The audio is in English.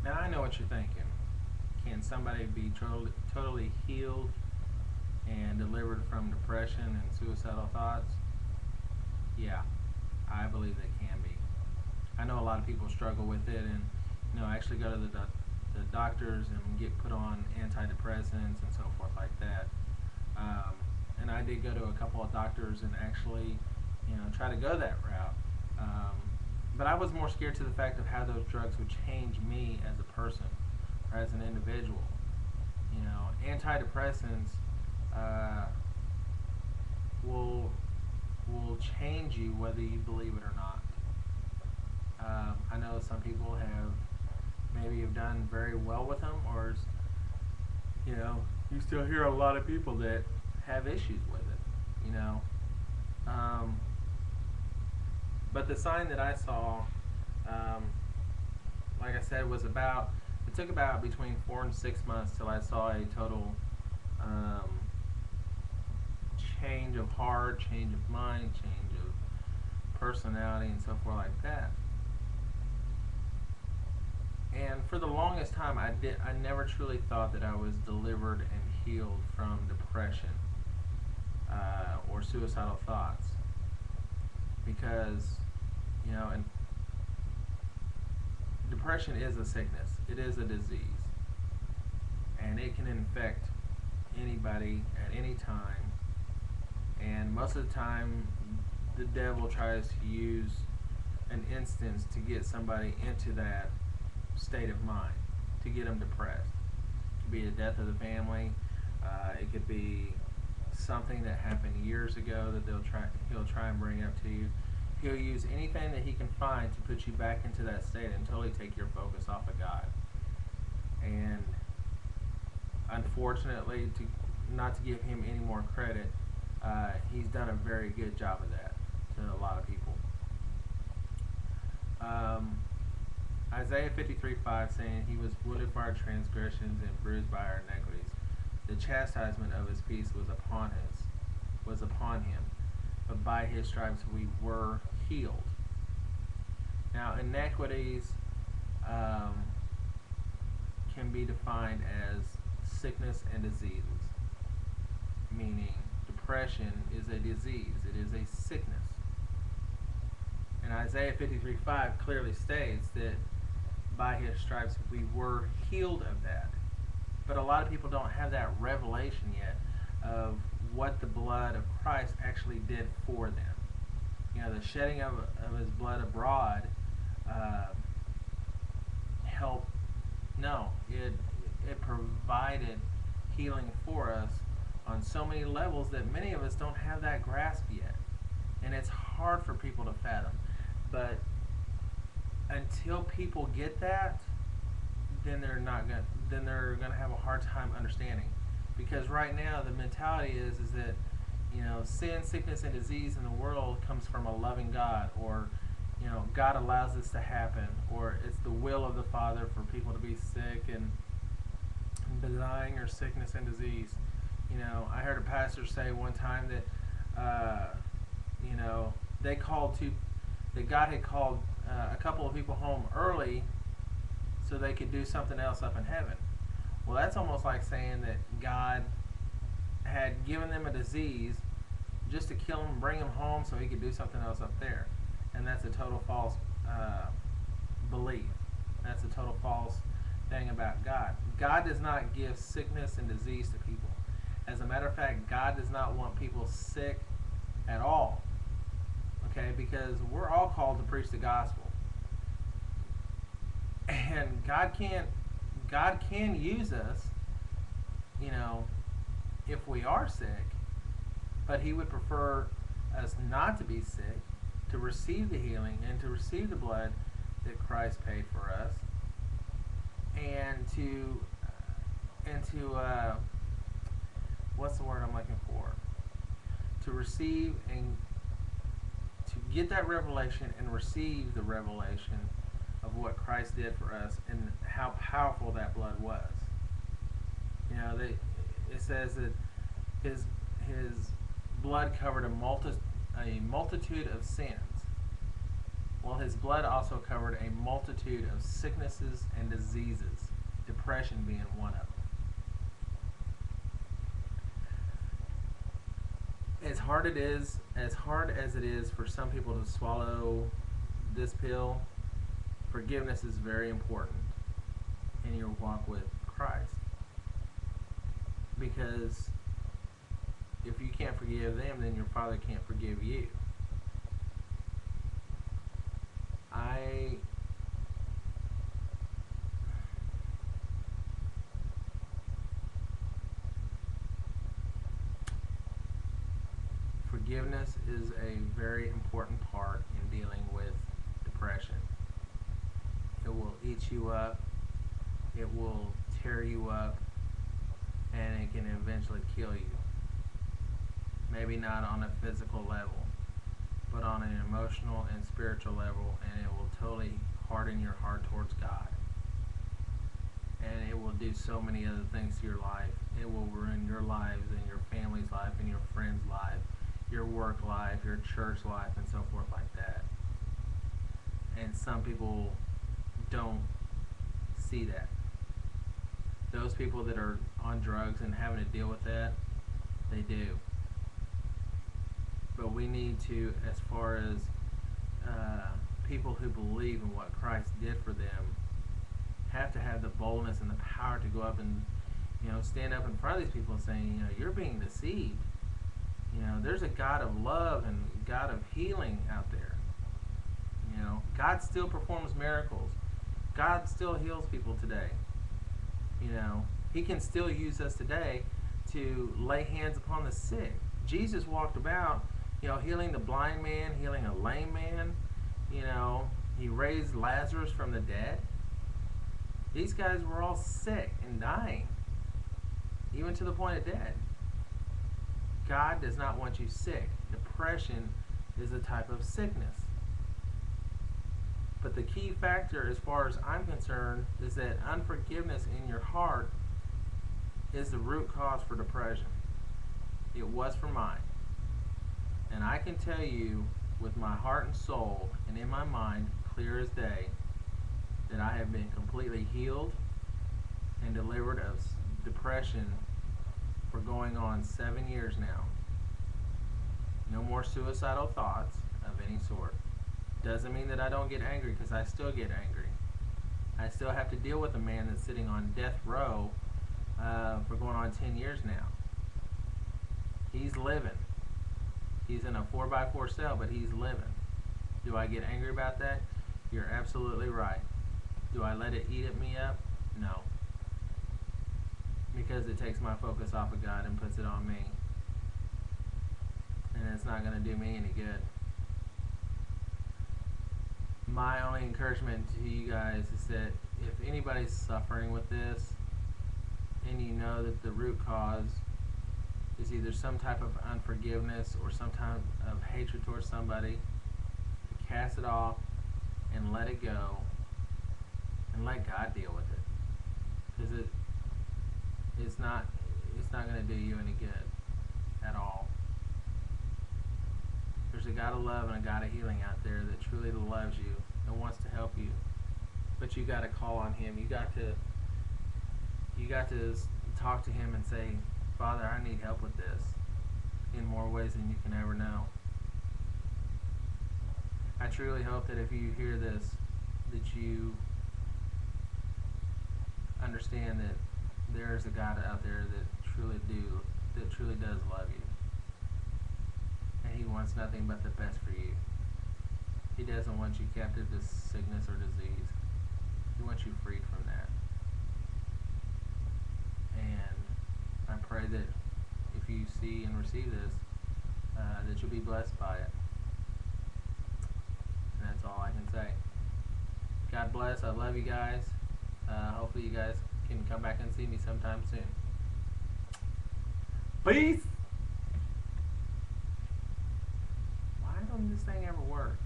Now I know what you're thinking. Can somebody be totally healed and delivered from depression and suicidal thoughts? Yeah, I believe they can be. I know a lot of people struggle with it, and actually go to the doctors and get put on antidepressants and so forth like that. Um, and I did go to a couple of doctors and actually, try to go that route. Um, but I was more scared to the fact of how those drugs would change me as a person or as an individual. Antidepressants uh, will will change you whether you believe it or not. I know some people have done very well with them, or you still hear a lot of people that have issues with it. Um, but the sign that I saw, um, like I said, was about. It took about between 4 and 6 months till I saw a total um, change of heart, change of mind, change of personality, and so forth like that. And for the longest time, I never truly thought that I was delivered and healed from depression or suicidal thoughts, because and depression is a sickness. It is a disease, and it can infect anybody at any time. And most of the time, the devil tries to use an instance to get somebody into that state of mind, to get them depressed. It could be the death of the family. It could be something that happened years ago that he'll try and bring up to you. He'll use anything that he can find to put you back into that state and totally take your focus off of God. And unfortunately, to not to give him any more credit, he's done a very good job of that to a lot of people. Um, Isaiah 53:5 saying, "He was wounded for our transgressions and bruised by our iniquities. The chastisement of his peace was upon him, but by his stripes we were healed." Now, iniquities um, can be defined as sickness and diseases, meaning depression is a disease, it is a sickness. And Isaiah 53:5 clearly states that by his stripes we were healed of that. But a lot of people don't have that revelation yet of what the blood of Christ actually did for them. The shedding of his blood abroad uh, helped. No, it provided healing for us on so many levels that many of us don't have that grasp yet, and it's hard for people to fathom. But until people get that, then they're gonna have a hard time understanding, because right now the mentality is that sin, sickness, and disease in the world comes from a loving God, or God allows this to happen, or it's the will of the Father for people to be sick and dying, or sickness and disease. I heard a pastor say one time that they called to that God had called a couple of people home early so they could do something else up in heaven. Well, that's almost like saying that God had given them a disease just to kill them, bring them home so he could do something else up there. And that's a total false belief. That's a total false thing about God. God does not give sickness and disease to people. As a matter of fact, God does not want people sick at all. Okay, because we're all called to preach the gospel. And God can use us, you know, if we are sick, but he would prefer us not to be sick, to receive the healing and to receive the blood that Christ paid for us, and to what's the word I'm looking for? To receive and to get that revelation and receive the revelation of what Christ did for us and how powerful that blood was. It says that his blood covered a multitude of sins. Well, his blood also covered a multitude of sicknesses and diseases, depression being one of them. As hard as it is for some people to swallow this pill, forgiveness is very important in your walk with Christ. Because if you can't forgive them, then your Father can't forgive you. Forgiveness is a very important part in dealing with depression. It will eat you up, it will tear you up, and it can eventually kill you. Maybe not on a physical level, but on an emotional and spiritual level, and it will totally harden your heart towards God. And it will do so many other things to your life. It will ruin your lives and your family's life and your friends' life, your work life, your church life, and so forth like that. And some people don't see that. Those people that are on drugs and having to deal with that, they do. But we need to, as far as people who believe in what Christ did for them, have to have the boldness and the power to go up and, stand up in front of these people and say, you're being deceived. There's a God of love and God of healing out there. God still performs miracles. God still heals people today. He can still use us today to lay hands upon the sick. Jesus walked about, healing the blind man, healing a lame man. He raised Lazarus from the dead. These guys were all sick and dying, even to the point of death. God does not want you sick. Depression is a type of sickness. But the key factor, as far as I'm concerned, is that unforgiveness in your heart is the root cause for depression. It was for mine. And I can tell you with my heart and soul and in my mind, clear as day, that I have been completely healed and delivered of depression for going on 7 years now. No more suicidal thoughts of any sort. Doesn't mean that I don't get angry, because I still get angry. I still have to deal with a man that's sitting on death row for going on 10 years now. He's living. He's in a 4x4 cell, but he's living. Do I get angry about that? You're absolutely right. Do I let it eat at me up? No. Because it takes my focus off of God and puts it on me. And it's not going to do me any good. My only encouragement to you guys is that if anybody's suffering with this, and you know that the root cause is either some type of unforgiveness or some type of hatred towards somebody, to cast it off and let it go and let God deal with it. Because it's not going to do you any good at all. There's a God of love and a God of healing out there that truly loves you and wants to help you. But you got to call on Him. You got to talk to Him and say, Father, I need help with this in more ways than you can ever know. I truly hope that if you hear this, that you understand that there is a God out there that truly does love you. And He wants nothing but the best for you. He doesn't want you captive to sickness or disease. He wants you freed from that. And I pray that if you see and receive this, that you'll be blessed by it. And that's all I can say. God bless. I love you guys. Hopefully you guys can come back and see me sometime soon. Peace! Why don't this thing ever work?